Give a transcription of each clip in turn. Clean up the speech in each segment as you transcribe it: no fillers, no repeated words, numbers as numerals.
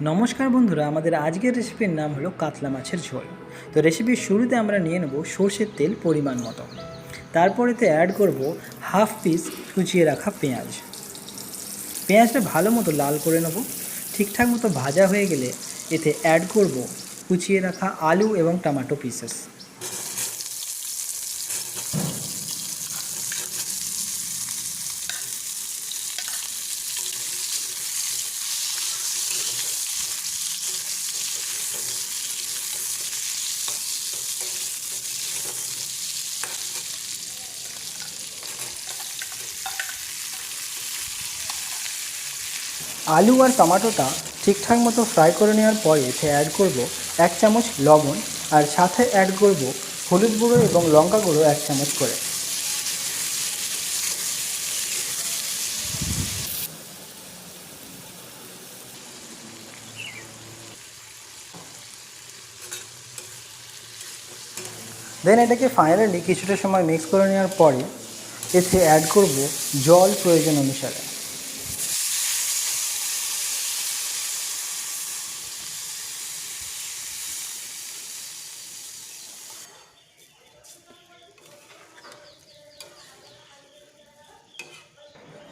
নমস্কার বন্ধুরা, আমাদের আজকের রেসিপির নাম হলো কাতলা মাছের ঝোল। তো রেসিপির শুরুতে আমরা নিয়ে নেব সর্ষের তেল পরিমাণ মতো। তারপরেতে অ্যাড করব হাফ পিস কুচিয়ে রাখা পেঁয়াজ। পেঁয়াজটা ভালো মতো লাল করে নেব। ঠিকঠাক মতো ভাজা হয়ে গেলে এতে অ্যাড করব কুচিয়ে রাখা আলু এবং টমেটো পিসেস। আলু আর টমেটোটা ঠিকঠাক মতো ফ্রাই করে নেওয়ার পরে এতে অ্যাড করব 1 চামচ লবণ, আর সাথে অ্যাড করব হলুদ গুঁড়ো এবং লঙ্কা গুঁড়ো 1 চামচ করে। দেন এটাকে ফাইনালি কিছুটা সময় মিক্স করে নেওয়ার পরে এতে অ্যাড করব জল প্রয়োজন অনুসারে।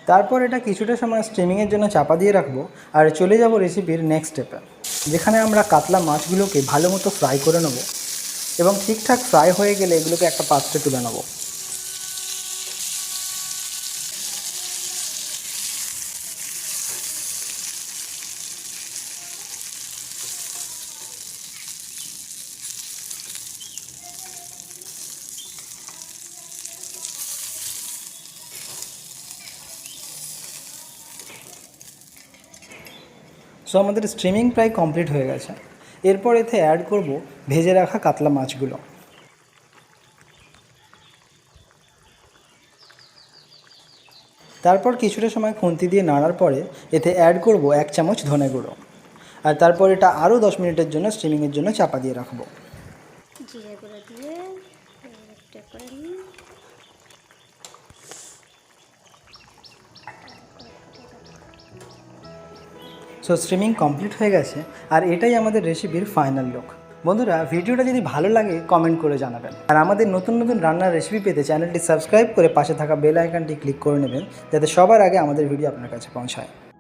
তারপর এটা কিছুটা সময় স্টিমিংয়ের জন্য চাপা দিয়ে রাখবো, আর চলে যাব রেসিপির নেক্সট স্টেপে, যেখানে আমরা কাতলা মাছগুলোকে ভালো মতো ফ্রাই করে নেব এবং ঠিকঠাক ফ্রাই হয়ে গেলে এগুলোকে একটা পাত্রে তুলে নেব। সো আমাদের স্ট্রিমিং প্রায় কমপ্লিট হয়ে গেছে। এরপর এতে অ্যাড করব ভেজে রাখা কাতলা মাছগুলো। তারপর কিছুটা সময় খুন্তি দিয়ে নাড়ার পরে এতে অ্যাড করব 1 চামচ ধনে গুঁড়ো, আর তারপর এটা আরও 10 মিনিটের জন্য স্টিমিংয়ের জন্য চাপা দিয়ে রাখবো। জিরে গুঁড়ো দিয়ে একটা করে নিই। সো স্ট্রিমিং কমপ্লিট হয়ে গেছে, আর এটাই আমাদের রেসিপির ফাইনাল লুক। বন্ধুরা, ভিডিওটা যদি ভালো লাগে কমেন্ট করে জানাবেন, আর আমাদের নতুন নতুন রান্নার রেসিপি পেতে চ্যানেলটি সাবস্ক্রাইব করে পাশে থাকা বেল আইকনটি ক্লিক করে নেবেন, যাতে সবার আগে আমাদের ভিডিও আপনার কাছে পৌঁছায়।